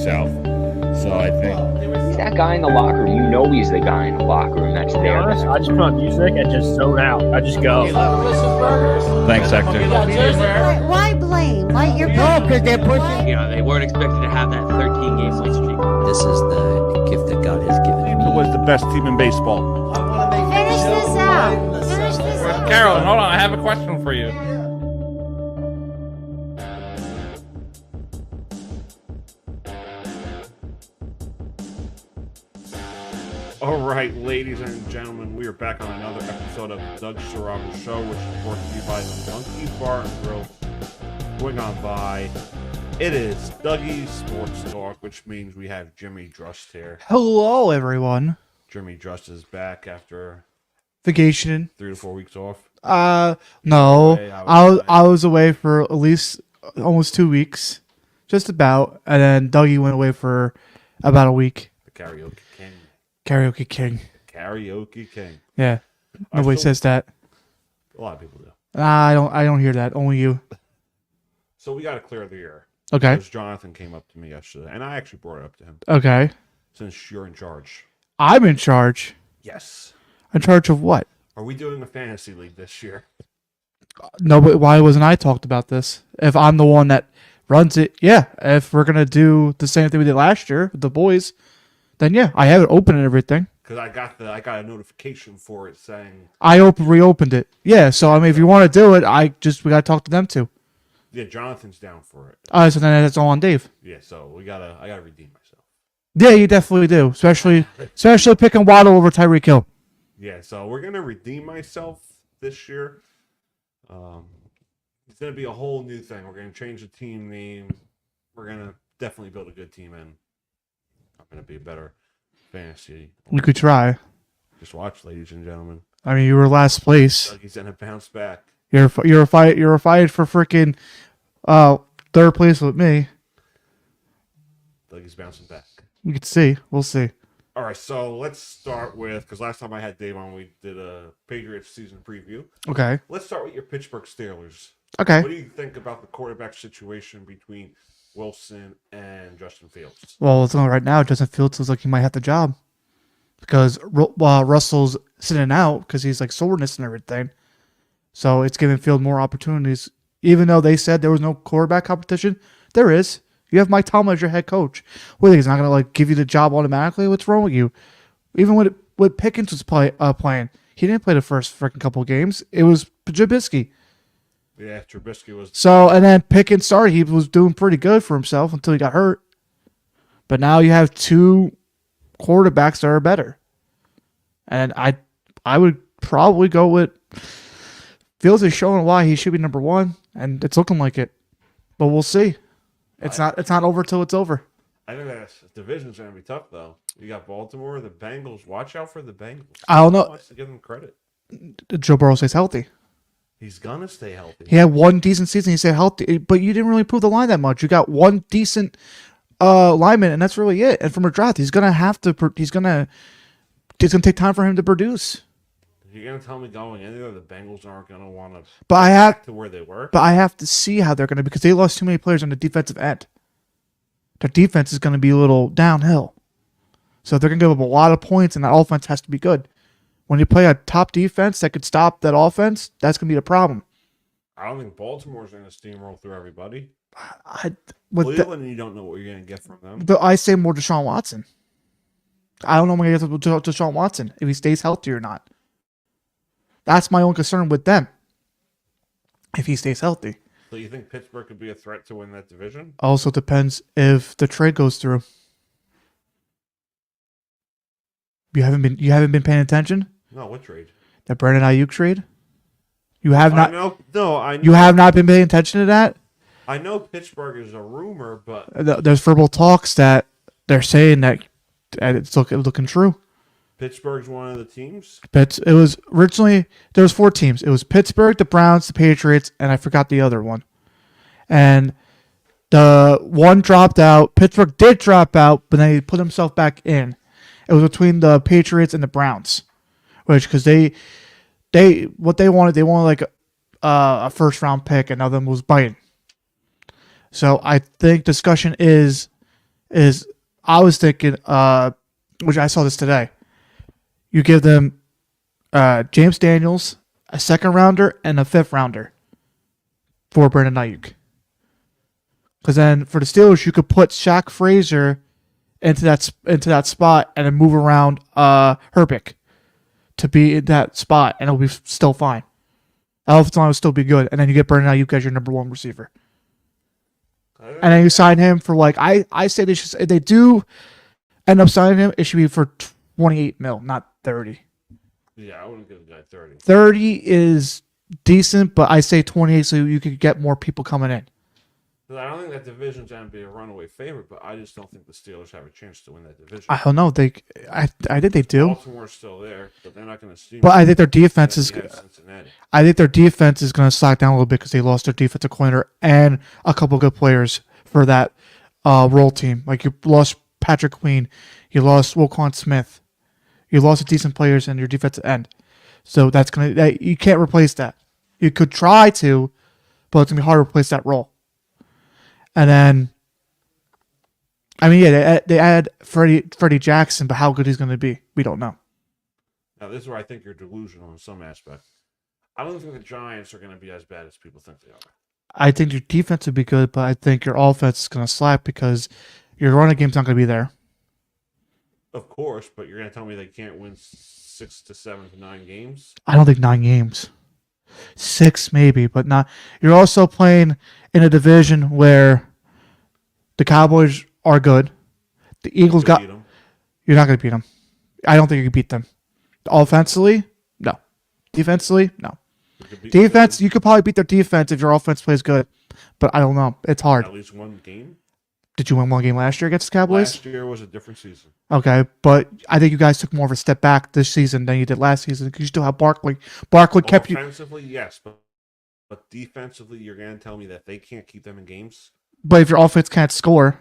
South. So I think He's that guy in the locker room. You know he's the guy in the locker room that's To be there. honest, I just put on music and just zone out. I just go. thanks, Hector. Why blame? Why you're because they're pushing. You know, they weren't expected to have that 13-game win streak. This is the gift that God has given me. It was the best team in baseball. Finish this out. Finish this out. Carolyn, hold on. I have a question for you. All right, ladies and gentlemen, we are back on another episode of the Dougie Jim Show, which is brought to you by the Monkey Bar and Grill. Going on by, it is Dougie's Sports Talk, which means we have Jimmy Drust here. Hello, everyone. Jimmy Drust is back after Vacation. 3 to 4 weeks off. No. Away, I was away for at least almost 2 weeks. Just about. And then Dougie went away for about a week. The Karaoke King. Karaoke King. Karaoke King. Yeah. Nobody says that. A lot of people do. I don't hear that. Only you. So we got to clear the air. Okay. Because Jonathan came up to me yesterday, and I actually brought it up to him. Okay. Since you're in charge. I'm in charge. Yes. In charge of what? Are we doing a fantasy league this year? No, but why wasn't I talked about this? If I'm the one that runs it, yeah. If we're gonna do the same thing we did last year with the boys, then yeah, I have it open and everything. Because I got a notification for it saying I reopened it. Yeah, so I mean, if you want to do it, we gotta talk to them too. yeah, Jonathan's down for it. So then that's all on Dave. Yeah, so I gotta redeem myself. Yeah, you definitely do, especially picking Waddle over Tyreek Hill. Yeah, so we're gonna redeem myself this year. It's gonna be a whole new thing. We're gonna change the team name. We're gonna definitely build a good team, and I'm gonna be a better fantasy. You could try. Just watch, ladies and gentlemen. I mean, you were last place. Dougie's gonna bounce back. You're a fight for freaking third place with me. Dougie's bouncing back. You can see. We'll see. All right, so let's start with, because last time I had Dave on, we did a Patriots season preview. Okay. Let's start with your Pittsburgh Steelers. Okay. What do you think about the quarterback situation between Wilson and Justin Fields? Well, it's on right now. Justin Fields looks like he might have the job because Russell's sitting out because he's like soreness and everything. So it's giving Field more opportunities. Even though they said there was no quarterback competition, there is. You have Mike Tomlin as your head coach. What, he's not going to give you the job automatically? What's wrong with you? Even when Pickens was playing, he didn't play the first freaking couple of games. It was Trubisky. Yeah, Trubisky was. So, and then Pickens started. He was doing pretty good for himself until he got hurt. But now you have two quarterbacks that are better. And I would probably go with Fields is showing why he should be number one, and it's looking like it. But we'll see. It's not over till it's over. I think that division's going to be tough, though. You got Baltimore, the Bengals. Watch out for the Bengals. I don't know. Wants to give them credit. Joe Burrow stays healthy. He's going to stay healthy. He had one decent season. He stayed healthy, but you didn't really improve the line that much. You got one decent lineman, and that's really it. And from a draft, he's gonna have to. It's gonna take time for him to produce. You're going to tell me going in there the Bengals aren't going to want to back to where they were? But I have to see how they're going to, because they lost too many players on the defensive end. Their defense is going to be a little downhill. So they're going to give up a lot of points, and that offense has to be good. When you play a top defense that could stop that offense, that's going to be the problem. I don't think Baltimore's going to steamroll through everybody. Cleveland, you don't know what you're going to get from them. But I say more Deshaun Watson. I don't know when I'm going to get Deshaun Watson, if he stays healthy or not. That's my own concern with them. If he stays healthy. So you think Pittsburgh could be a threat to win that division? Also depends if the trade goes through. You haven't been paying attention? No, what trade? The Brandon Ayuk trade? You have not. I know. You have not been paying attention to that? I know Pittsburgh is a rumor, but there's verbal talks that they're saying that it's looking true. Pittsburgh's one of the teams? It was originally, there was 4 teams. It was Pittsburgh, the Browns, the Patriots, and I forgot the other one. And the one dropped out. Pittsburgh did drop out, but then he put himself back in. It was between the Patriots and the Browns. Because what they wanted like a first round pick, and one of them was biting. So I think discussion is is I was thinking, which I saw this today. You give them James Daniels, a second rounder, and a fifth rounder for Brandon Ayuk. Because then for the Steelers, you could put Shaq Frazier into that spot and then move around Herbig to be in that spot, and it'll be still fine. The offensive line will still be good, and then you get Brandon Ayuk as your number one receiver. And then you sign him for I say they should, if they do end up signing him, it should be for $28 million, not 30. Yeah, I wouldn't give the guy 30. 30 is decent, but I say 28 so you could get more people coming in. I don't think that division's going to be a runaway favorite, but I just don't think the Steelers have a chance to win that division. I don't know. I think they do. Baltimore's still there, but they're not going to see. But I think their defense is. Cincinnati. I think their defense is going to slack down a little bit because they lost their defensive coordinator and a couple of good players for that role team. Like you lost Patrick Queen, you lost Wilquan Smith, you lost decent players in your defensive end. So you can't replace that. You could try to, but it's gonna be hard to replace that role. And then, they add Freddie Jackson, but how good he's going to be, we don't know. Now, this is where I think you're delusional in some aspect. I don't think the Giants are going to be as bad as people think they are. I think your defense would be good, but I think your offense is going to slack because your running game's not going to be there. Of course, but you're going to tell me they can't win 6 to 7 to 9 games? I don't think 9 games. 6 maybe, but not. You're also playing in a division where the Cowboys are good. The Eagles got. You're not going to beat them. I don't think you can beat them. Offensively, no. Defensively, no. Defense, you could probably beat their defense if your offense plays good, but I don't know. It's hard. At least one game? Did you win one game last year against the Cowboys? Last year was a different season. Okay, but I think you guys took more of a step back this season than you did last season because you still have Barkley. Barkley kept you. Offensively, yes, but defensively, you're going to tell me that they can't keep them in games? But if your offense can't score,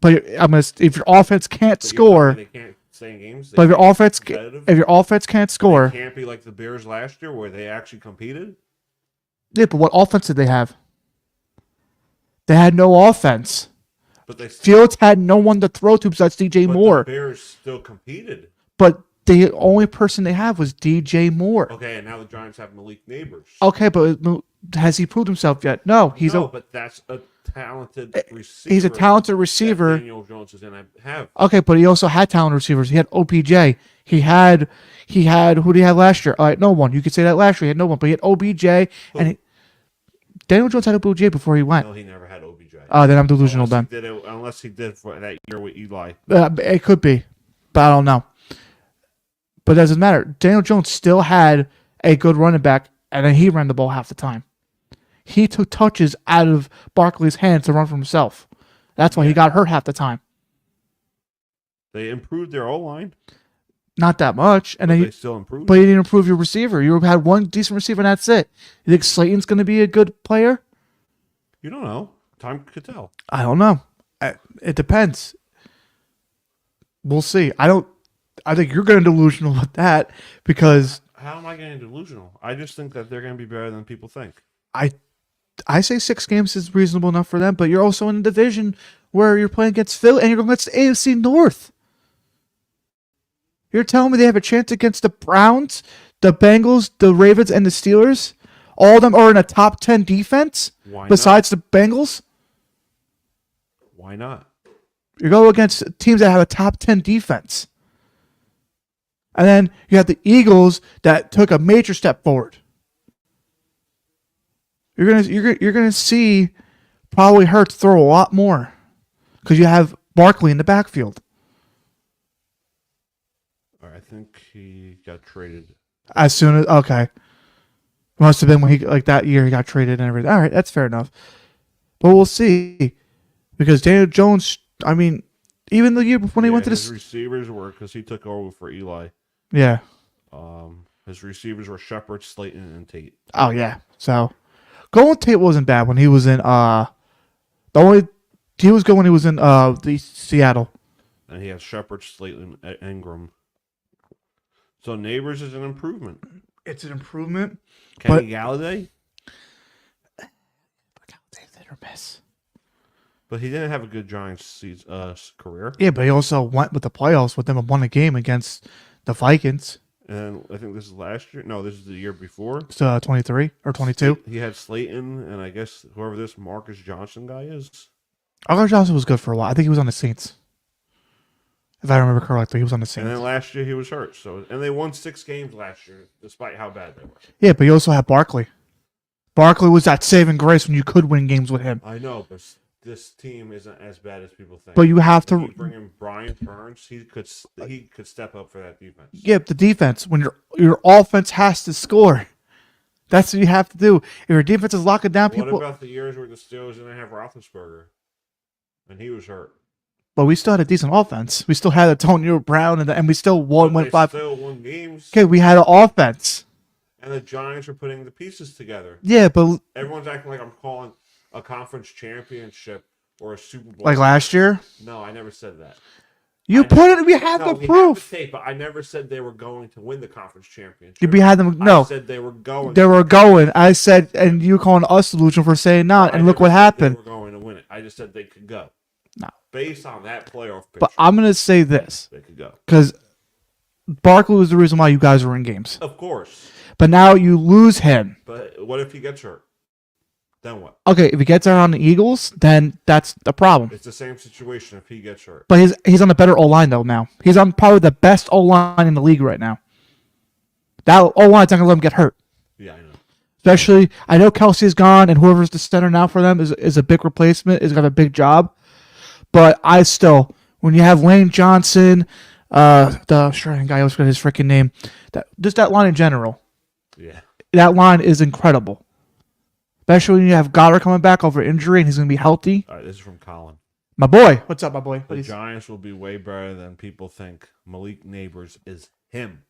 if your offense can't score, they can't stay in games. But if your offense can't score, they can't be like the Bears last year where they actually competed. Yeah, but what offense did they have? They had no offense. But Fields had no one to throw to besides DJ Moore. The Bears still competed. But the only person they have was DJ Moore. Okay, and now the Giants have Malik Neighbors. Okay, but has he proved himself yet? No, but that's a talented receiver. He's a talented receiver. Daniel Jones is going to have. Okay, but he also had talented receivers. He had OBJ. He had who did he have last year? No one. You could say that last year he had no one, but he had OBJ and Daniel Jones had OBJ before he went. No, he never had OBJ. Then I'm delusional Unless he did for that year with Eli. It could be, but I don't know. But it doesn't matter. Daniel Jones still had a good running back, and then he ran the ball half the time. He took touches out of Barkley's hands to run for himself. That's why he got hurt half the time. They improved their O-line. Not that much. And then they still improved. But you didn't improve your receiver. You had one decent receiver, and that's it. You think Slayton's going to be a good player? You don't know. Time could tell. I don't know. It depends. We'll see. I think you're getting delusional with that because... How am I getting delusional? I just think that they're going to be better than people think. I say 6 games is reasonable enough for them, but you're also in a division where you're playing against Philly and you're going against the AFC North. You're telling me they have a chance against the Browns, the Bengals, the Ravens, and the Steelers? All of them are in a top 10 defense besides the Bengals? Why not? You go against teams that have a top 10 defense. And then you have the Eagles that took a major step forward. You're gonna see probably Hurts throw a lot more because you have Barkley in the backfield. All right, I think he got traded. As soon as must have been when that year he got traded and everything. All right, that's fair enough. But we'll see because Daniel Jones. I mean, even the year before he went to his receivers were because he took over for Eli. Yeah. His receivers were Shepard, Slayton, and Tate. Oh yeah. So Golden Tate wasn't bad when he was in he was good when he was in the Seattle. And he has Shepard, Slayton, Ingram. So Neighbors is an improvement. It's an improvement. Kenny Galladay? Galladay's hit or miss. But he didn't have a good Giants career. Yeah, but he also went with the playoffs with them and won a game against the Vikings. And I think this is last year. No, this is the year before. So 23 or 22. He had Slayton, and I guess whoever this Marcus Johnson guy is. Arthur Johnson was good for a while. I think he was on the Saints. If I remember correctly, he was on the And Saints. then last year he was hurt. And they won 6 games last year, despite how bad they were. Yeah, but you also had Barkley. Barkley was that saving grace when you could win games with him. I know, but this team isn't as bad as people think. But you have to bring in Brian Burns. He could step up for that defense. Yeah, the defense when your offense has to score. That's what you have to do. If your defense is locking down people. What about the years where the Steelers didn't have Roethlisberger and he was hurt? But we still had a decent offense. We still had Antonio Brown and we still went 5. Still won games. Okay, we had an offense. And the Giants are putting the pieces together. Yeah, but everyone's acting like I'm calling a conference championship or a Super Bowl. Like last year? No, I never said that. You put it. We have the proof. The tape, but I never said they were going to win the conference championship. You had them. No, I said they were going. They were going. I said, and you calling us delusional for saying not. And look what happened. They were going to win it. I just said they could go. No, based on that playoff picture. But I'm gonna say this. They could go because Barkley was the reason why you guys were in games. Of course. But now you lose him. But what if he gets hurt? Then what? Okay, if he gets out on the Eagles, then that's the problem. It's the same situation if he gets hurt. But he's on a better O-line, though, now. He's on probably the best O-line in the league right now. That O-line's not going to let him get hurt. Yeah, I know. Especially, I know Kelsey's gone, and whoever's the center now for them is a big replacement, is got a big job. But I still, when you have Lane Johnson, the Australian guy, I always forget his freaking name, just that line in general. Yeah. That line is incredible. Especially when you have Goddard coming back over injury and he's going to be healthy. All right, this is from Colin. My boy. What's up, my boy? The Giants will be way better than people think. Malik Neighbors is him.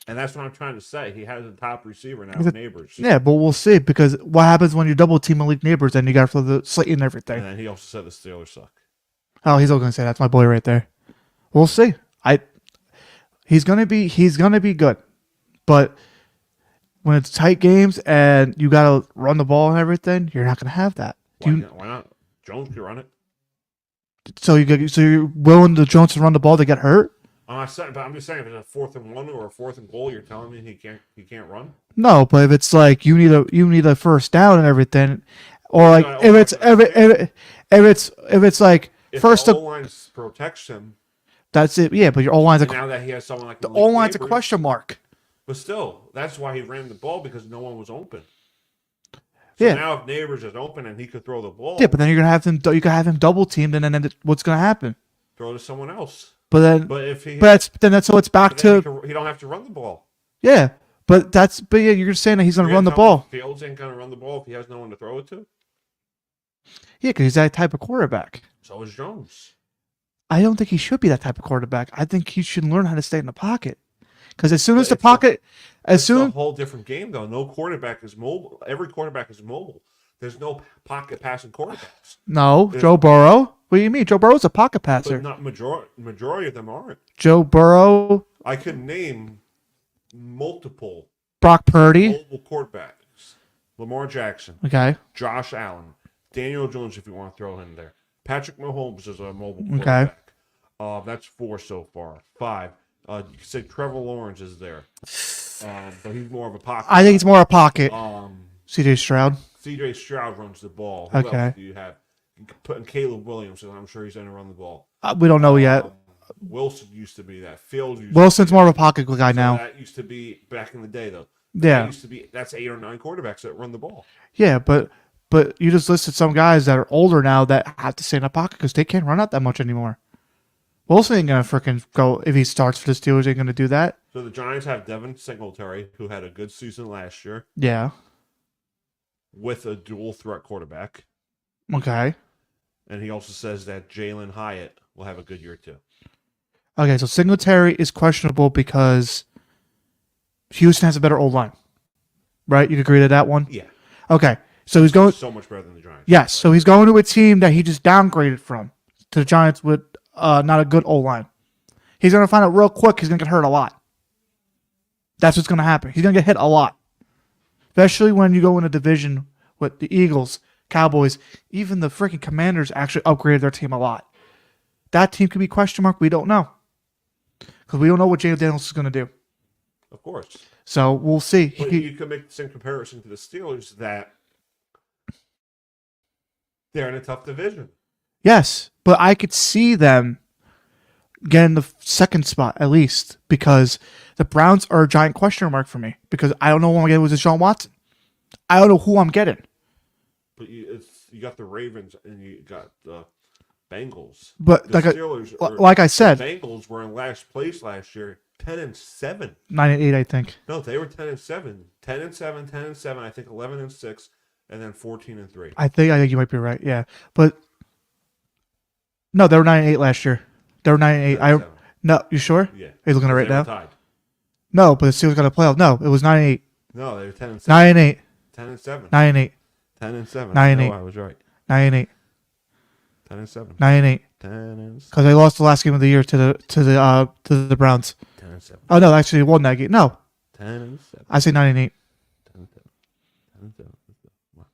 And that's what I'm trying to say. He has a top receiver now, Neighbors. Yeah, but we'll see. Because what happens when you double team Malik Neighbors and you got to throw the Slayton and everything. And then he also said the Steelers suck. Oh, he's all going to say that's my boy right there. We'll see. He's going to be good. But when it's tight games and you got to run the ball and everything, you're not going to have that. Why not? Jones can run it. So you're willing to Jones to run the ball to get hurt? I'm just saying if it's a 4th and 1 or a 4th and goal, you're telling me he can't run? No, but if it's like you need a first down and everything, or like if it's like first the O-line protects him. That's it. Yeah, but your O-line's now that he has someone like the O-line's a question mark. But still, that's why he ran the ball, because no one was open. So yeah. Now if Neighbors is open and he could throw the ball. Yeah, but then you're gonna have him. You can have him double teamed, and then what's gonna happen? Throw to someone else. But so it's back to he don't have to run the ball. Yeah, but yeah, you're saying that he's gonna run the ball. Fields ain't gonna run the ball if he has no one to throw it to. Yeah, because he's that type of quarterback. So is Jones. I don't think he should be that type of quarterback. I think he should learn how to stay in the pocket. Because as soon as the pocket, it's a whole different game though. No quarterback is mobile. Every quarterback is mobile. There's no pocket passing quarterbacks. No, Joe Burrow. What do you mean? Joe Burrow's a pocket passer. But not majority of them aren't. Joe Burrow. I could name multiple Brock Purdy. Mobile quarterbacks. Lamar Jackson. Okay. Josh Allen. Daniel Jones, if you want to throw him there. Patrick Mahomes is a mobile quarterback. Okay. That's 4 so far. 5. You could say Trevor Lawrence is there. But he's more of a pocket. I think it's more a pocket. CJ Stroud. CJ Stroud runs the ball. Who else do you have? You could put in Caleb Williams, and I'm sure he's going to run the ball. We don't know yet. Wilson used to be that. Fields Wilson's more of a pocket guy now. That used to be back in the day, though. Yeah. That's 8 or 9 quarterbacks that run the ball. Yeah, but you just listed some guys that are older now that have to stay in a pocket because they can't run out that much anymore. Wilson ain't going to freaking go, if he starts for the Steelers, ain't going to do that. So the Giants have Devin Singletary, who had a good season last year. Yeah. With a dual threat quarterback. Okay. And he also says that Jalen Hyatt will have a good year too. Okay, so Singletary is questionable because Houston has a better old line. Right? You agree to that one? Yeah. Okay. So he's going so much better than the Giants. Yes, right? So he's going to a team that he just downgraded from to the Giants with not a good O-line. He's going to find out real quick he's going to get hurt a lot. That's what's going to happen. He's going to get hit a lot. Especially when you go in a division with the Eagles, Cowboys, even the freaking Commanders actually upgraded their team a lot. That team could be question mark. We don't know. Because we don't know what Jay Daniels is going to do. Of course. So we'll see. But you could make the same comparison to the Steelers that they're in a tough division. Yes, but I could see them getting the second spot at least because the Browns are a giant question mark for me because I don't know who I'm getting with Deshaun Watson. I don't know who I'm getting. But you got the Ravens and you got the Bengals. But the like I said, the Bengals were in last place last year, 10-7. 9-8, I think. No, they were 10-7, 10-7, 10-7. I think 11-6, and then 14-3. I think you might be right. Yeah, but no, they were 9-8 last year. They were 9-8. No, you sure? Yeah. Are you looking at it right now? Tied. No, but the Steelers got a playoff. No, it was 9-8. No, they were 10-7. 9-8. 10-7. 9-8. 10-7. 9-8. No, I was right. 9-8. 10-7. 9-8. 10-7. Because they lost the last game of the year to the Browns. 10-7. Oh no, actually they won that game. No, 10-7. I say 9-8. 10-7. Wow,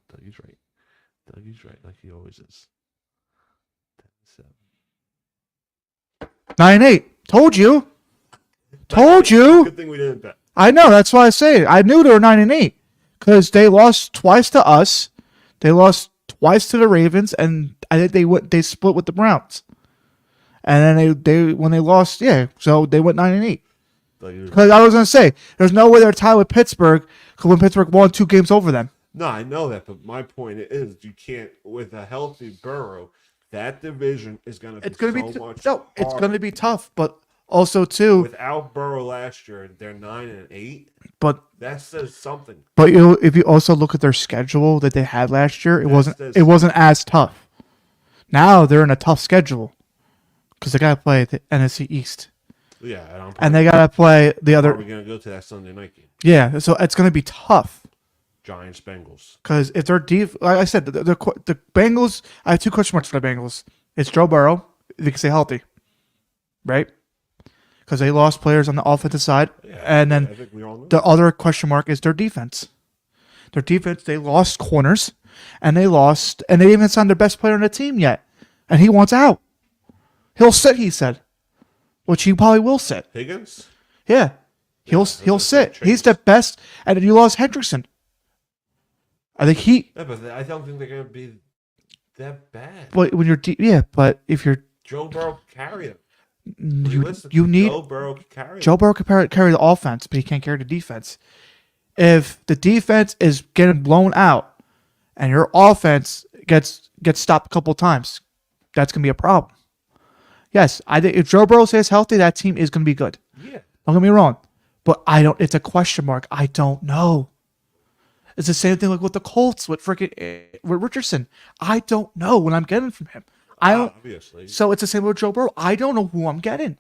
Dougie's right. Dougie's right, like he always is. 10-7. 9-8. Told you. Told you. Good thing we didn't bet. I know. That's why I say it. I knew they were 9-8 because they lost twice to us. They lost twice to the Ravens, and I think they split with the Browns. And then they when they lost, yeah, so they went 9-8. Because I was gonna say, there's no way they're tied with Pittsburgh because when Pittsburgh won 2 games over them. No, I know that, but my point is, you can't with a healthy Burrow. That division is going to be much. No, it's going to be tough, but also too. Without Burrow last year, they're 9-8. But that says something. But if you also look at their schedule that they had last year, it wasn't as tough. Now they're in a tough schedule because they got to play the NFC East. Yeah, and they got to play the other. We're going to go to that Sunday night game. Yeah, so it's going to be tough. Giants, Bengals. Because if they're like I said, the Bengals, I have 2 question marks for the Bengals. It's Joe Burrow, if he can stay healthy, right? Because they lost players on the offensive side. Yeah, and then I think we all know. The other question mark is their defense. Their defense, they lost corners, and they didn't even sign their best player on the team yet. And he wants out. He'll sit, he said. Which he probably will sit. Higgins? Yeah. He'll sit. He's the best. And then you lost Hendrickson. I think Yeah, but I don't think they're going to be that bad. But when you're but if you're Joe Burrow carry them. You need Joe Burrow to carry. Joe Burrow can carry the offense, but he can't carry the defense. If the defense is getting blown out and your offense gets stopped a couple of times, that's gonna be a problem. Yes, I think if Joe Burrow stays healthy, that team is gonna be good. Yeah. Don't get me wrong, but it's a question mark. I don't know. It's the same thing like with the Colts with Richardson. I don't know what I'm getting from him. Obviously. So it's the same with Joe Burrow. I don't know who I'm getting.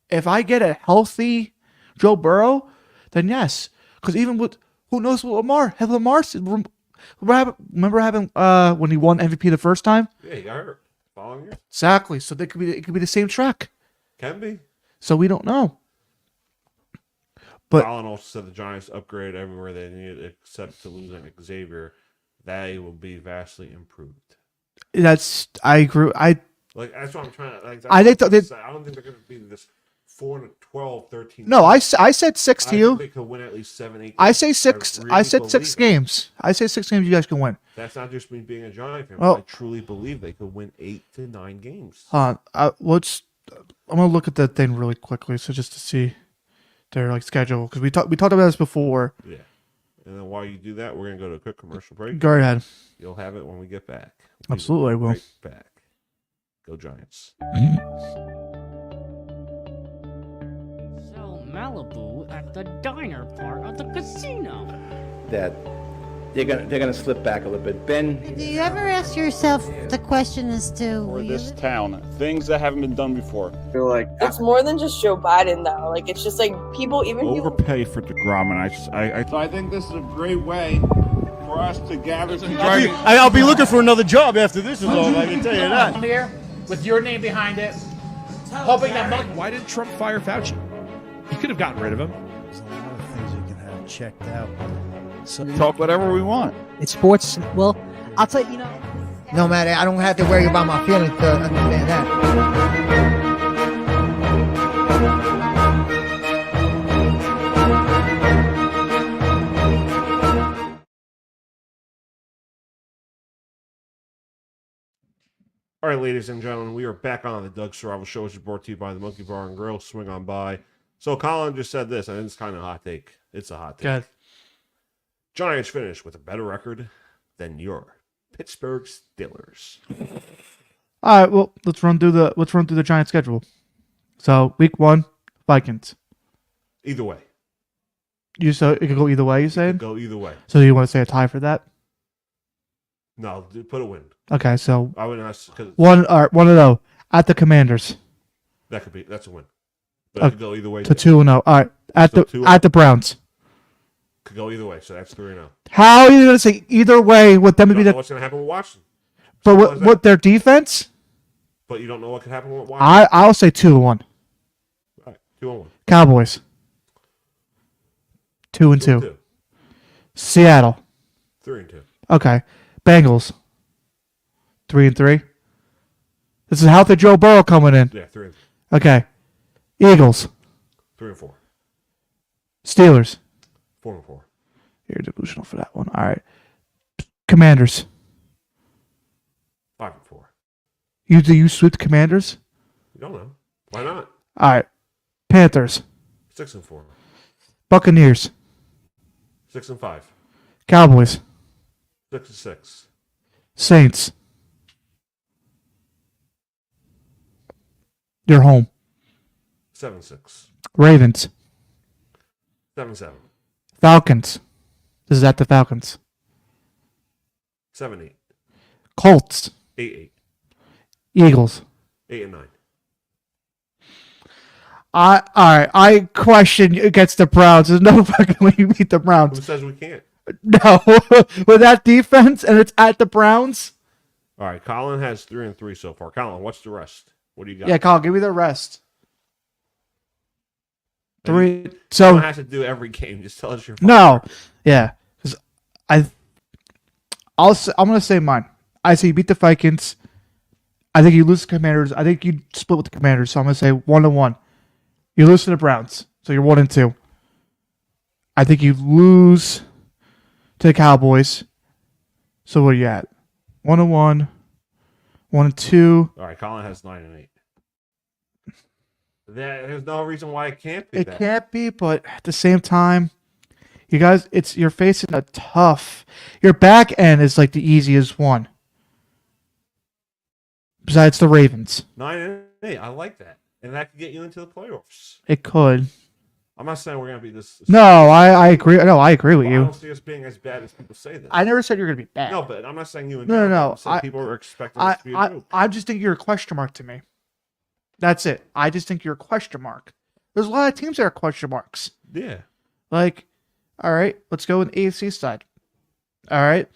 If I get a healthy Joe Burrow, then yes. Because even with who knows what Lamar? Remember having when he won MVP the first time? Yeah, he got hurt. Following year. Exactly. So it could be the same track. Can be. So we don't know. But Allen also said the Giants upgrade everywhere they need except to losing Xavier. They will be vastly improved. I agree. That's what I'm trying to. I think I don't think they're going to be this 4-12, 13. No, I said 6 to you. I think they could win at least 7, 8. I say 6. I said 6 games. I say 6 games. You guys can win. That's not just me being a Giant fan. Well, I truly believe they could win 8 to 9 games. I'm gonna look at that thing really quickly, so just to see their schedule because we talked about this before. Yeah. And then while you do that, we're going to go to a quick commercial break. Go ahead. You'll have it when we get back. Absolutely, I will. Right back. Go Giants. So Malibu at the diner part of the casino. That they're gonna slip back a little bit. Ben, Do you ever ask yourself the question as to For this town, things that haven't been done before. I feel like it's more than just Joe Biden, though. Like it's just like people. Overpay for DeGrom, and I think this is a great way for us to gather. I'll be looking for another job after this is over. I can tell you that. I'm here with your name behind it, hoping that. Why did Trump fire Fauci? He could have gotten rid of him. There's a lot of things you can have checked out. So talk whatever we want. It's sports. Well, I'll tell you, No matter, I don't have to worry about my feelings to understand that. All right, ladies and gentlemen, we are back on the Doug Survival Show, which is brought to you by the Monkey Bar and Grill. Swing on by. So Colin just said this, and it's kind of a hot take. It's a hot take. Good. Giants finished with a better record than your Pittsburgh Steelers. All right, well, let's run through the Giants schedule. So, week 1, Vikings. Either way. So it could go either way, you saying? Go either way. So you want to say a tie for that? No, put a win. Okay, so I would ask because 1-0 at the Commanders. that's a win. But it could go either way. To 2-0. All right, at the Browns. Could go either way, so that's 3-0. How are you going to say either way with them to be the? What's going to happen with Washington? But what their defense? But you don't know what could happen with Washington. I'll say 2-1. All right, 2-1. Cowboys. 2-2. Seattle. 3-2. Okay. Bengals. 3-3. This is healthy Joe Burrow coming in. Yeah, 3-3. Okay. Eagles. 3-4. Steelers. 4-4. You're delusional for that one. All right. Commanders. 5-4. Do you sweep the Commanders? You don't know. Why not? All right. Panthers. 6-4. Buccaneers. 6-5. Cowboys. 6-6. Saints. You're home. 7-6. Ravens. 7-7. Falcons. This is at the Falcons. 7-8. Colts. 8-8. Eagles. 8-9. I question against the Browns. There's no fucking way you beat the Browns. Who says we can't? No, with that defense and it's at the Browns. All right, Colin has 3-3 so far. Colin, what's the rest? What do you got? Yeah, Colin, give me the rest. You So don't have to do every game. Just tell us your. No, yeah, because I'm gonna say mine. I say you beat the Vikings. I think you lose the Commanders. I think you split with the Commanders. So I'm gonna say 1-1. You lose to the Browns, so you're 1-2. I think you lose to the Cowboys. So what are you at? 1-1, 1-2. All right, Colin has 9-8. There's no reason why it can't be. It can't be, but at the same time, you guys, you're facing a tough. Your back end is like the easiest one. Besides the Ravens. 9-8. I like that, and that could get you into the playoffs. It could. I'm not saying we're gonna be this. No, I agree. No, I agree with you. I don't see us being as bad as people say this. I never said you're gonna be bad. No, but I'm not saying you. And No. People are expecting us to be a joke. I just think you're a question mark to me. That's it. I just think you're a question mark. There's a lot of teams that are question marks. Yeah. Like, all right, let's go with the AFC side. All right.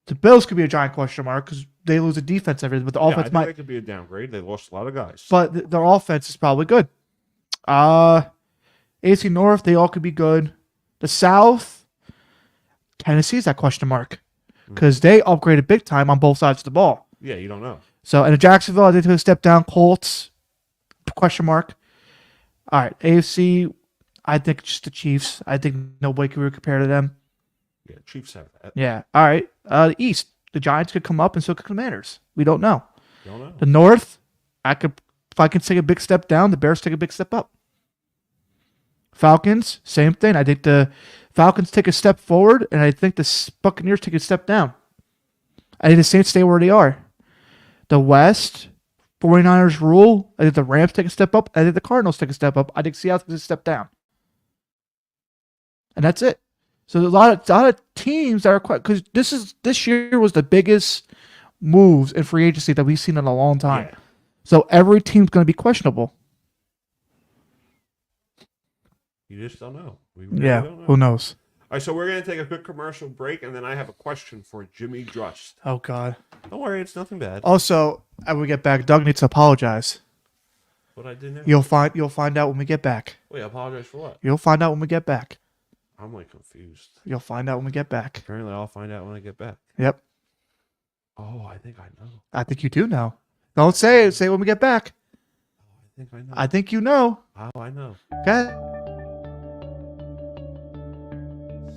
The Bills could be a giant question mark because they lose the defense and everything, but the offense I think might. they could be a downgrade. They lost a lot of guys. But their offense is probably good. AFC North, they all could be good. The South, Tennessee's that question mark because they upgraded big time on both sides of the ball. Yeah, you don't know. So, and in Jacksonville, they took a step down. Colts, question mark. All right, AFC, I think just the Chiefs. I think nobody can really compare to them. Yeah, Chiefs have that. Yeah. All right. The East, the Giants could come up and so could Commanders. We don't know. Don't know. The North, if I can take a big step down, the Bears take a big step up. Falcons, same thing. I think the Falcons take a step forward, and I think the Buccaneers take a step down. I think the Saints stay where they are. The West, 49ers rule. I think the Rams take a step up. I think the Cardinals take a step up. I think Seattle takes a step down. And that's it. So there's a lot of teams that are quite, because this year was the biggest moves in free agency that we've seen in a long time. Yeah. So every team's going to be questionable. You just don't know. We Yeah, don't know. who knows? All right, so we're going to take a quick commercial break, and then I have a question for Jimmy Drust. Oh, God. Don't worry, it's nothing bad. Also, when we get back, Doug needs to apologize. What I did now? You'll find out when we get back. Wait, apologize for what? You'll find out when we get back. I'm like confused. You'll find out when we get back. Apparently, I'll find out when I get back. Yep. Oh, I think I know. I think you do know. Don't say it. Say it when we get back. I think I know. I think you know. How I know. Okay.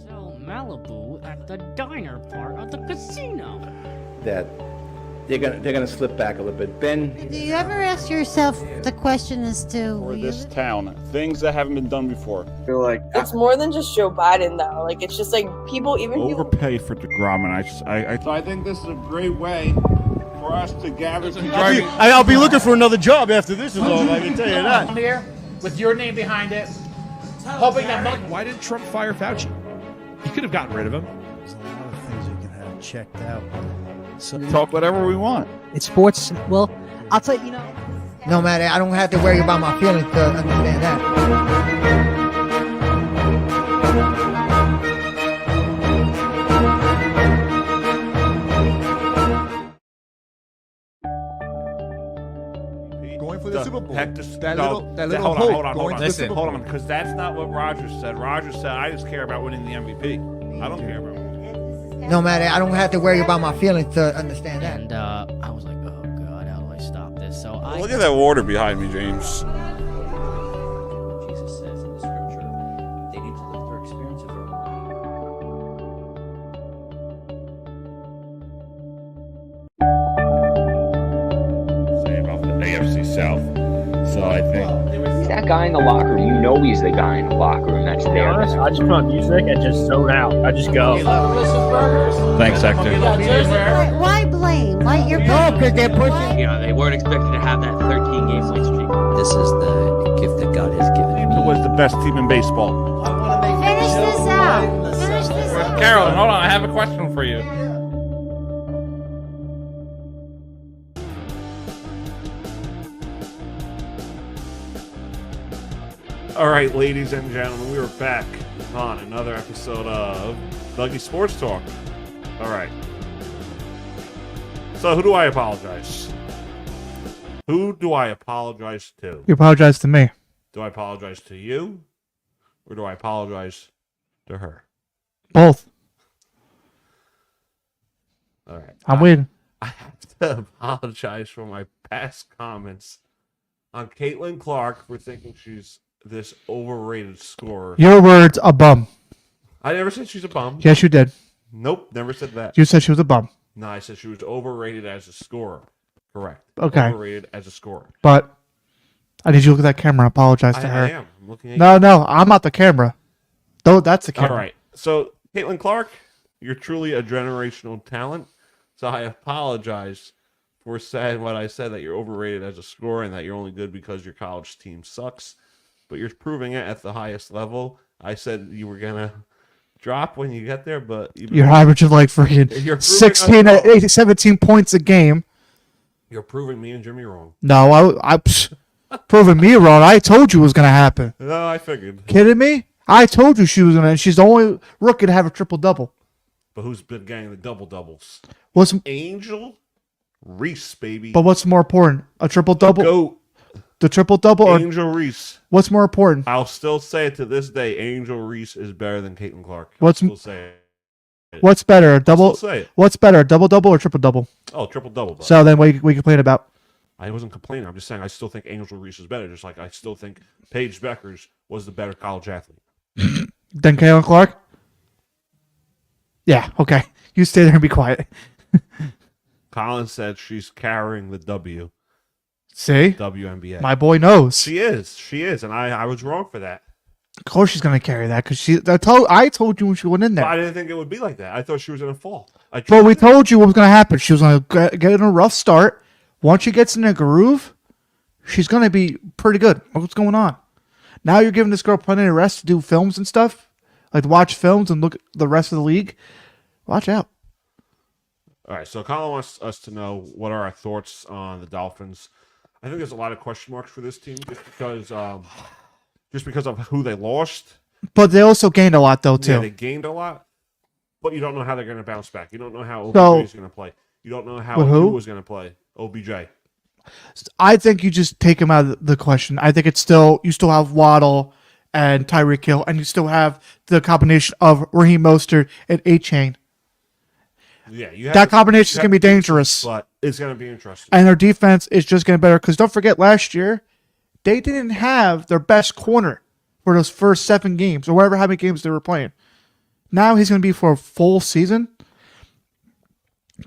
So Malibu at the diner part of the casino. That they're gonna slip back a little bit. Ben, Do you ever ask yourself the question as to For this town, things that haven't been done before. I feel like It's more than just Joe Biden, though. Like, it's just like people, even people. Overpay for DeGrom, and I think this is a great way for us to gather. I'll be looking for another job after this is over. I can tell you that. Here, with your name behind it, hoping that. Why did Trump fire Fauci? He could have gotten rid of him. There's a lot of things you can have checked out. So, Talk whatever we want. it's sports. Well, I'll tell you, No matter, I don't have to worry about my feelings to understand that. Going for the Super Bowl. Heck, That little hold hope going to the Super hold Bowl. on, because that's not what Rogers said. Rogers said, I just care about winning the MVP. I don't care about winning. No matter, I don't have to worry about my feelings to understand that. And I was like, oh god, how do I stop this? So I Look at that water behind me, James. Jesus says in the scripture, they need to live their experience of their own life. Say about the AFC South. So I think. that guy in the locker room, you know he's the guy in the locker room that's To be there. honest, I just put on music and just zone out. I just go. Thanks, Hector. why blame? Why you're because they're pushing. You know, they weren't expected to have that 13-game win streak. This is the gift that God has given It me. was the best team in baseball. Finish this out. Finish this out. Carolyn, hold on. I have a question for you. All right, ladies and gentlemen, we are back on another episode of Dougie Sports Talk. All right. So, who do I apologize? Who do I apologize to? You apologize to me. Do I apologize to you? Or do I apologize to her? Both. All right. I'm waiting. I have to apologize for my past comments on Caitlin Clark for thinking she's this overrated scorer. Your words, a bum. I never said she's a bum. Yes, you did. Nope, never said that. You said she was a bum. No, I said she was overrated as a scorer. Correct. Okay. Overrated as a scorer. But I need you to look at that camera. Apologize to her. I am. I'm looking at No, I'm not the camera. Though that's the camera. All right. So, Caitlin Clark, you're truly a generational talent. So I apologize for saying what I said, that you're overrated as a scorer and that you're only good because your college team sucks. But you're proving it at the highest level. I said you were going to drop when you get there, but... You're averaging like freaking 16, 18, 17 points a game. You're proving me and Jimmy wrong. No, I proving me wrong. I told you it was going to happen. No, I figured. Kidding me? I told you she was going to. She's the only rookie to have a triple-double. But who's been getting the double-doubles? What's Angel Reese, baby. But what's more important? A triple-double? Goat. The triple-double or Angel Reese. What's more important? I'll still say it to this day. Angel Reese is better than Caitlin Clark. What's I'll still say it. What's better? A double? I'll still say it. What's better? A double-double or triple-double? Oh, triple-double. So then what we complain about? I wasn't complaining. I'm just saying I still think Angel Reese is better. Just like I still think Paige Beckers was the better college athlete. Then Caitlin Clark? Yeah, okay. You stay there and be quiet. Colin said she's carrying the W. See? WNBA. My boy knows. She is. She is. And I was wrong for that. Of course she's going to carry that because I told you when she went in there. But I didn't think it would be like that. I thought she was going to fall. But we told you what was going to happen. She was going to get in a rough start. Once she gets in a groove, she's going to be pretty good. What's going on? Now you're giving this girl plenty of rest to do films and stuff. Like to watch films and look at the rest of the league. Watch out. All right, so Colin wants us to know what are our thoughts on the Dolphins. I think there's a lot of question marks for this team just because of who they lost. But they also gained a lot, though, too. Yeah, they gained a lot, but you don't know how they're going to bounce back. You don't know how OBJ is going to play. You don't know how who was going to play. OBJ. I think you just take him out of the question. I think it's still you still have Waddle and Tyreek Hill, and you still have the combination of Raheem Mostert and A-Chain. Yeah, that combination is going to be dangerous. But it's going to be interesting. And their defense is just getting better. Because don't forget, last year, they didn't have their best corner for those first 7 games, or whatever how many games they were playing. Now he's going to be for a full season.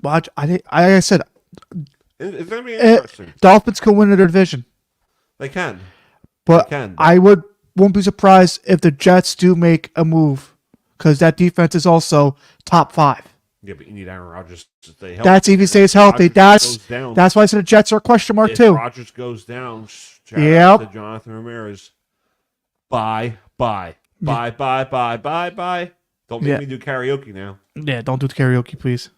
Watch, I said, it's going to be interesting. Dolphins can win their division. They can. But they can. I won't be surprised if the Jets do make a move. Because that defense is also top 5. Yeah, but you need Aaron Rodgers to stay healthy. That's if he stays healthy. That's why I said the Jets are a question mark too. If Rodgers goes down, shout out to Jonathan Ramirez. Bye. Don't make me do karaoke now. Yeah, don't do the karaoke, please.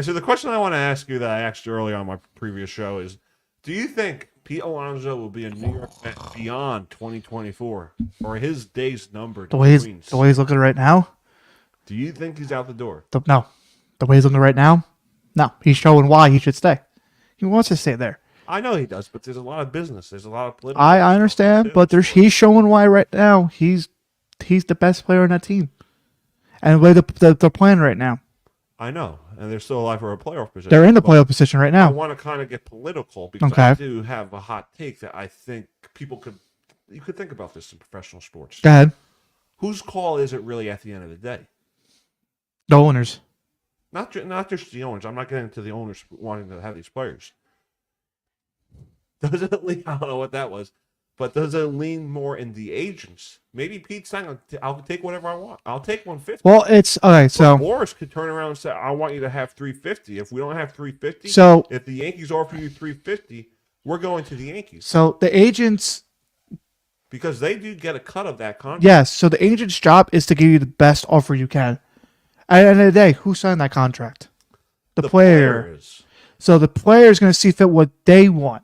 So the question I want to ask you that I asked you earlier on my previous show is, do you think Pete Alonso will be a New York Met beyond 2024? Or his days numbered? The way he's looking right now? Do you think he's out the door? No. The way he's looking right now? No. He's showing why he should stay. He wants to stay there. I know he does, but there's a lot of business. There's a lot of political. I understand, but he's showing why right now. He's the best player on that team. And the way they're playing right now. I know. And they're still alive for a playoff position. They're in the playoff position right now. I want to kind of get political because I do have a hot take that I think you could think about this in professional sports. Go ahead. Whose call is it really at the end of the day? The owners. Not just the owners. I'm not getting into the owners wanting to have these players. Does it lean? I don't know what that was. But does it lean more in the agents? Maybe Pete's saying, I'll take whatever I want. I'll take 150. Well, it's okay. So Morris could turn around and say, I want you to have 350. If we don't have 350, if the Yankees offer you 350, we're going to the Yankees. So the agents, because they do get a cut of that contract. Yes. So the agent's job is to give you the best offer you can. At the end of the day, who signed that contract? The player. Players. So the player is going to see fit what they want.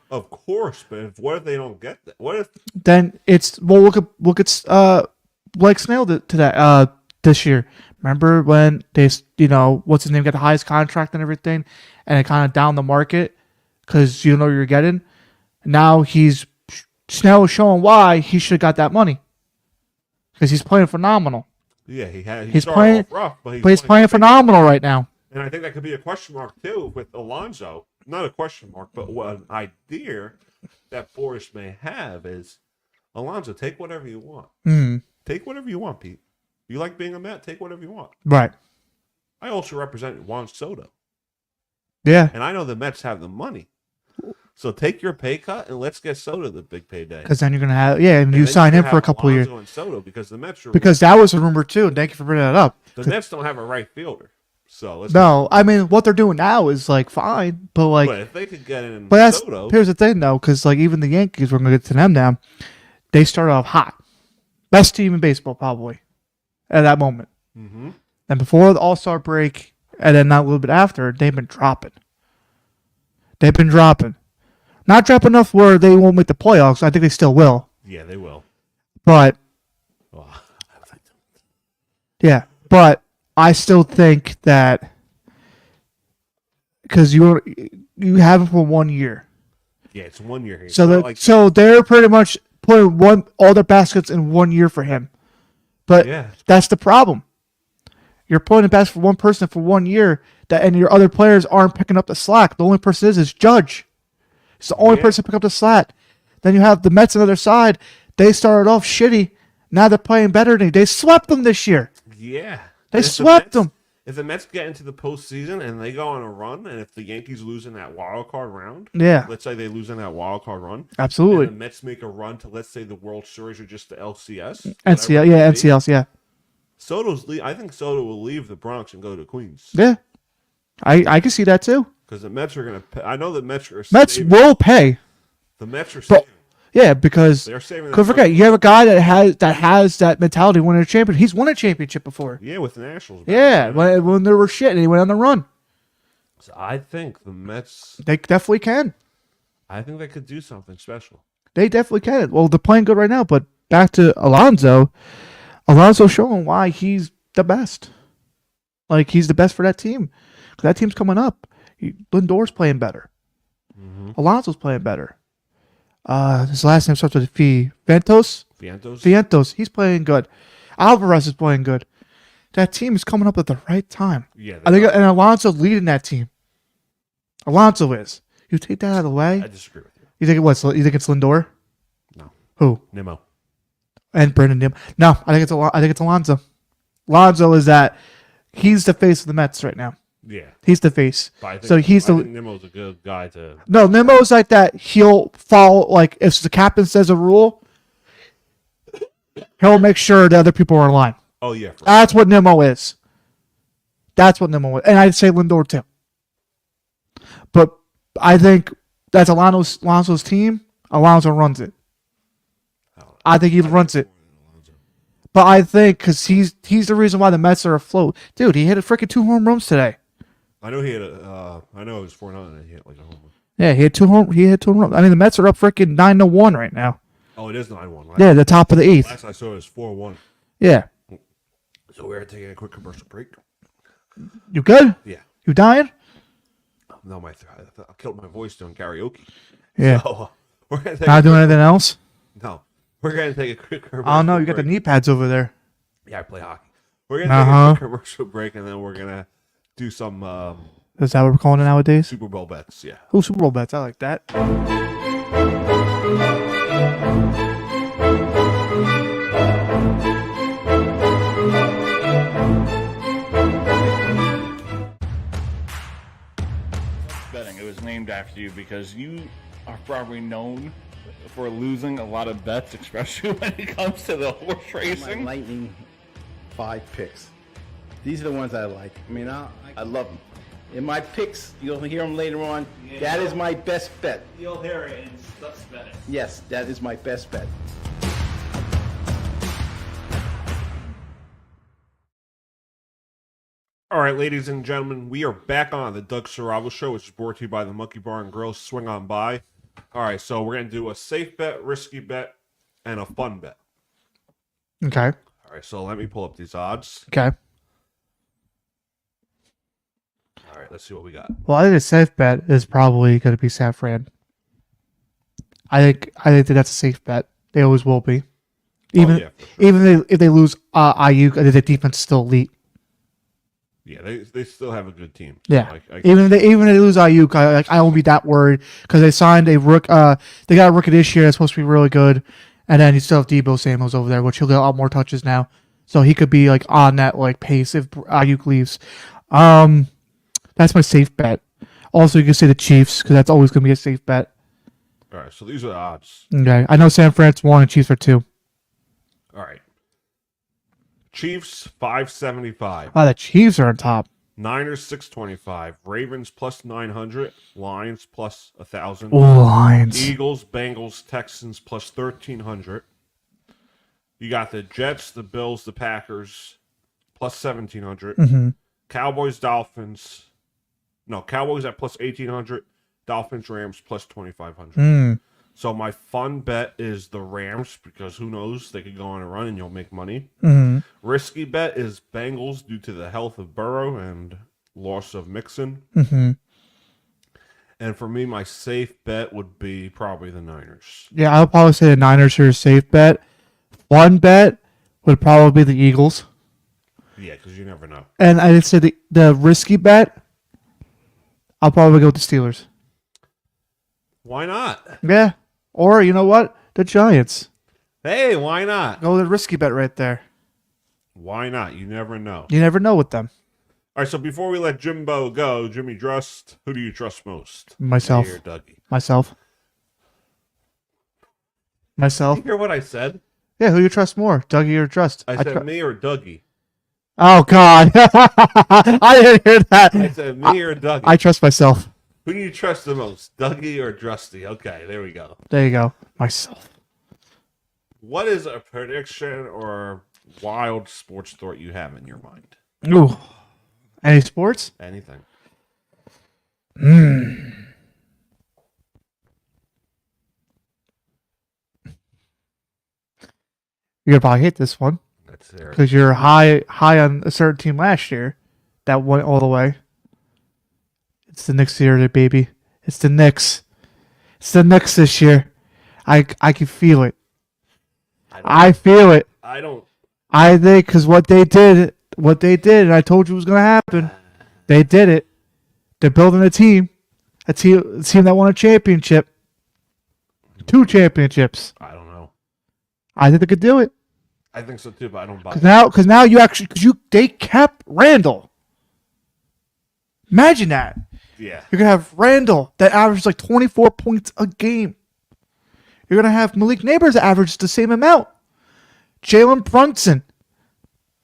Of course, but what if they don't get that? What if then it's look at Blake Snell to that this year. Remember when they what's his name got the highest contract and everything, and it kind of down the market because you don't know what you're getting. Now Snell is showing why he should have got that money because he's playing phenomenal. Yeah, he's playing rough, but he's playing phenomenal right now. And I think that could be a question mark too with Alonso. Not a question mark, but what an idea that Boris may have is, Alonso, take whatever you want. Mm. Take whatever you want, Pete. You like being a Met? Take whatever you want. Right. I also represent Juan Soto. Yeah. And I know the Mets have the money. So take your pay cut and let's get Soto the big payday. Because then you're going to have, and you sign him for a couple of years. And Soto because the Mets because that was a rumor too. Thank you for bringing that up. The Mets don't have a right fielder. So I mean, what they're doing now is fine, but But if they could get in Soto, here's the thing though, because even the Yankees, we're gonna get to them now. They started off hot, best team in baseball probably at that moment. Mm-hmm. And before the All-Star break, and then not a little bit after, they've been dropping. Not dropping enough where they won't make the playoffs. I think they still will. Yeah, they will. But I still think that because you have it for 1 year. Yeah, it's 1 year here. So they're pretty much putting all their baskets in 1 year for him. But that's the problem. You're putting a basket for one person for 1 year, and your other players aren't picking up the slack. The only person is Judge. It's the only person picking up the slack. Then you have the Mets on the other side. They started off shitty. Now they're playing better than you. They swept them this year. Yeah. They swept them. If the Mets get into the postseason and they go on a run, and if the Yankees lose in that wild card round, let's say they lose in that wild card run, absolutely, and the Mets make a run to, let's say, the World Series or just the LCS, NCLs, I think Soto will leave the Bronx and go to Queens. Yeah, I can see that too. Because the Mets are going to pay. I know the Mets are. Will pay. The Mets are saving. Yeah, because they're saving. Don't forget, you have a guy that has that mentality. Winning a championship, he's won a championship before. Yeah, with the Nationals. Yeah, when they were shit and he went on the run. So I think the Mets. They definitely can. I think they could do something special. They definitely can. Well, they're playing good right now, but back to Alonso. Alonso's showing why he's the best. He's the best for that team. Because that team's coming up. Lindor's playing better. Mm-hmm. Alonso's playing better. His last name starts with a V. Vientos. Vientos. He's playing good. Alvarez is playing good. That team is coming up at the right time. Yeah, I think, and Alonso leading that team. Alonso is. You take that out of the way. I disagree with you. You think it what? You think it's Lindor? No. Who? Nimmo. And Brendan Nim. No, I think it's Alonso. Alonso is that he's the face of the Mets right now. Yeah. He's the face. I So he's the. think Nimmo's a good guy to. No, Nimmo's like that. He'll follow, like, if the captain says a rule, he'll make sure the other people are in line. Oh, yeah. That's what Nimmo is. That's what Nimmo is. And I'd say Lindor, too. But I think that's Alonso's team. Alonso runs it. I think he runs it. But I think because he's the reason why the Mets are afloat. Dude, he hit a freaking 2 home runs today. I know he had I know it was 4-0 and he hit like a home run. Yeah, he hit 2 home runs. I mean, the Mets are up freaking 9-1 right now. Oh, it is 9-1. Yeah, the top of the 8th. Last I saw it was 4-1. Yeah. So we're taking a quick commercial break. You good? Yeah. You dying? No, I killed my voice doing karaoke. Yeah. So, we're gonna Not doing anything else? No. We're going to take a quick commercial I don't know. You got the break. knee pads over there. Yeah, I play hockey. We're going to take a quick commercial break, and then we're going to do some Is that what we're calling it nowadays? Super Bowl bets, yeah. Oh, Super Bowl bets. I like that. Betting. It was named after you because you are probably known for losing a lot of bets, especially when it comes to the horse racing. My lightning 5 picks. These are the ones I like. I mean, I love them. In my picks, you'll hear them later on. Yeah, that is my best bet. You'll hear it in Stuff's betting. Yes, that is my best bet. All right, ladies and gentlemen, we are back on the Doug Saravo Show, which is brought to you by the Monkey Bar and Grill. Swing on by. All right, so we're going to do a safe bet, risky bet, and a fun bet. Okay. All right, so let me pull up these odds. Okay. All right, let's see what we got. Well, I think a safe bet is probably going to be Safran. I think that's a safe bet. They always will be. Even yeah, sure. even if they lose Ayuk, I think the defense is still elite. Yeah, they still have a good team. Yeah, So even if they lose Ayuk, I won't be that worried because they signed a rook. They got a rookie this year that's supposed to be really good, and then you still have Deebo Samuel's over there, which he'll get a lot more touches now, so he could be like on that like pace if Ayuk leaves. That's my safe bet. Also, you can say the Chiefs because that's always going to be a safe bet. All right, so these are the odds. Okay, I know San Fran's 1 and Chiefs are 2. All right. Chiefs 575. Wow, the Chiefs are on top. Niners 625. Ravens plus 900. Lions plus 1,000. Oh, Lions. Eagles, Bengals, Texans plus 1,300. You got the Jets, the Bills, the Packers plus 1,700. Mm-hmm. Cowboys, Dolphins. No, Cowboys at plus 1,800. Dolphins, Rams plus 2,500. So my fun bet is the Rams because who knows? They could go on a run and you'll make money. Mm-hmm. Risky bet is Bengals due to the health of Burrow and loss of Mixon. Mm-hmm. And for me, my safe bet would be probably the Niners. Yeah, I'll probably say the Niners are a safe bet. Fun bet would probably be the Eagles. Yeah, because you never know. And I'd say the risky bet, I'll probably go with the Steelers. Why not? Yeah. Or, you know what? The Giants. Hey, why not? Go with the risky bet right there. Why not? You never know. You never know with them. All right, so before we let Jimbo go, Jimmy Drust, who do you trust most? Myself. Me or Dougie? Myself. Did you hear what I said? Yeah, who you trust more, Dougie or Drust? I said me or Dougie. Oh, God. I didn't hear that. I said me or Dougie. I trust myself. Who do you trust the most, Dougie or Drusty? Okay, there we go. There you go. Myself. What is a prediction or wild sports thought you have in your mind? Ooh. Any sports? Anything. You're gonna probably hate this one. That's there. Because you're high on a certain team last year that went all the way. It's the Knicks year, baby. It's the Knicks. It's the Knicks this year. I can feel it. I feel it. I don't. I think because what they did, and I told you it was going to happen. They did it. They're building a team that won a championship, 2 championships. I don't know. I think they could do it. I think so too, but I don't buy it. Because now they kept Randall. Imagine that. Yeah. You're gonna have Randall that averages like 24 points a game. You're gonna have Malik Neighbors that averages the same amount. Jalen Brunson,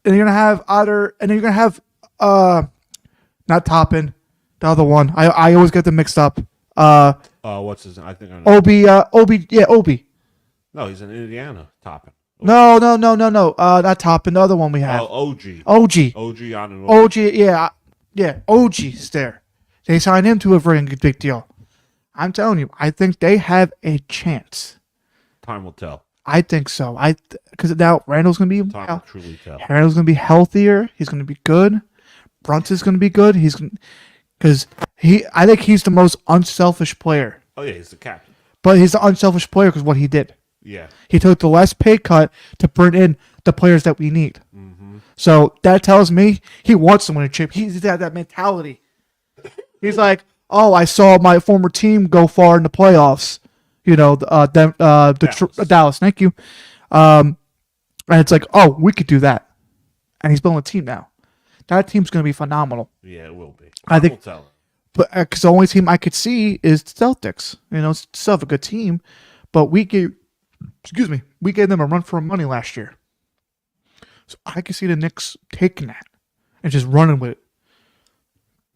and you're gonna have not Toppin, the other one. I always get them mixed up. What's his name? I think I know. Obi. No, he's in Indiana. Toppin. No. Not Toppin. The other one we have. OG. OG on an OG. Yeah. OG's there. They signed him to a very big deal. I'm telling you, I think they have a chance. Time will tell. I think so. Because now Randall's gonna be. Time will truly tell. Randall's gonna be healthier. He's gonna be good. Brunson's gonna be good. I think he's the most unselfish player. Oh yeah, he's the captain. But he's the unselfish player because what he did. Yeah. He took the less pay cut to bring in the players that we need. Mm-hmm. So that tells me he wants to win a chip. He's got that mentality. He's like, oh, I saw my former team go far in the playoffs. Dallas. Thank you. And it's like, oh, we could do that. And he's building a team now. That team's going to be phenomenal. Yeah, it will be. I think. Tell. But because the only team I could see is the Celtics. Still have a good team, but we gave them a run for money last year. So I could see the Knicks taking that and just running with it.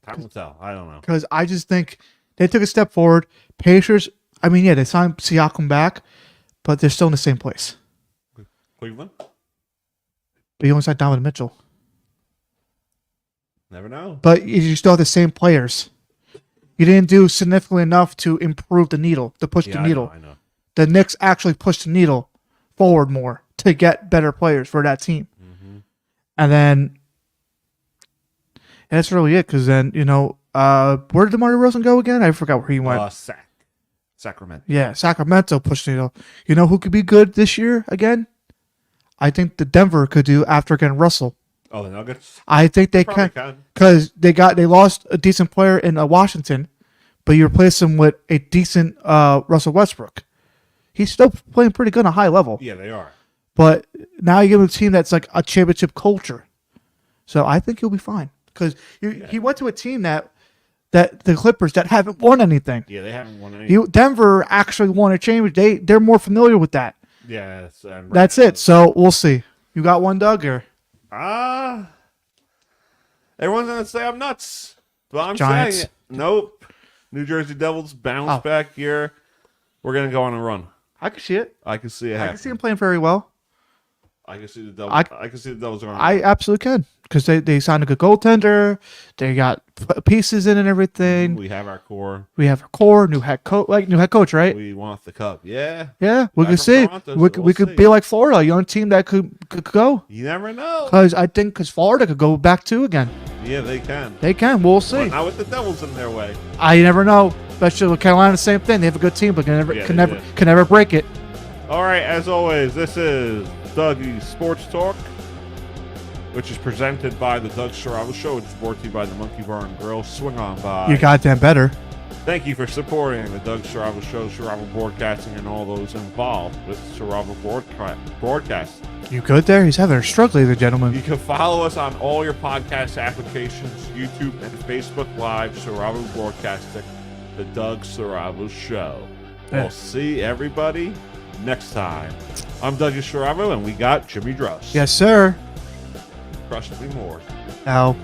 Time will tell. I don't know. Because I just think they took a step forward. Pacers, they signed Siakam back, but they're still in the same place. Cleveland? But you only signed Donovan Mitchell. Never know. But you still have the same players. You didn't do significantly enough to improve the needle, to push the needle. I know. The Knicks actually pushed the needle forward more to get better players for that team. Mm-hmm. And then that's really it. Because then, where did DeMar DeRozan go again? I forgot where he went. Sacramento. Yeah, Sacramento pushed the needle. You know who could be good this year again? I think the Denver could do after getting Russell. Oh, the Nuggets? I think they can. Because they lost a decent player in Washington, but you replace him with a decent Russell Westbrook. He's still playing pretty good on a high level. Yeah, they are. But now you give him a team that's like a championship culture. So I think he'll be fine. Because he went to a team that the Clippers that haven't won anything. Yeah, they haven't won anything. Denver actually won a championship. They're more familiar with that. Yeah, that's it. So we'll see. You got one, Doug, or? Everyone's gonna say I'm nuts, but I'm Giants. saying it. Nope. New Jersey Devils bounce back here. We're gonna go on a run. I can see it. I can see it. I can see him playing very well. I can see the Devils. I can see the Devils going. I absolutely can because they signed a good goaltender. They got pieces in and everything. We have our core. New head coach, right? We want the cup. Yeah. Yeah, we could see. We could be like Florida, a young team that could go. You never know. Because Florida could go back 2 again. Yeah, they can. They can. We'll see. But not with the Devils in their way. I never know. Especially with Carolina, the same thing. They have a good team, but can never break it. All right. As always, this is Dougie's Sports Talk, which is presented by the Doug Saravo Show. It's brought to you by the Monkey Bar and Grill. Swing on by. You goddamn better. Thank you for supporting the Doug Saravo Show, Saravo Broadcasting, and all those involved with Saravo Broadcasting. You good there? He's having a struggle, ladies and gentlemen. You can follow us on all your podcast applications, YouTube and Facebook Live, Saravo Broadcasting, the Doug Saravo Show. Yeah. We'll see everybody next time. I'm Dougie Saravo, and we got Jimmy Druss. Yes, sir. Crush me more. Now.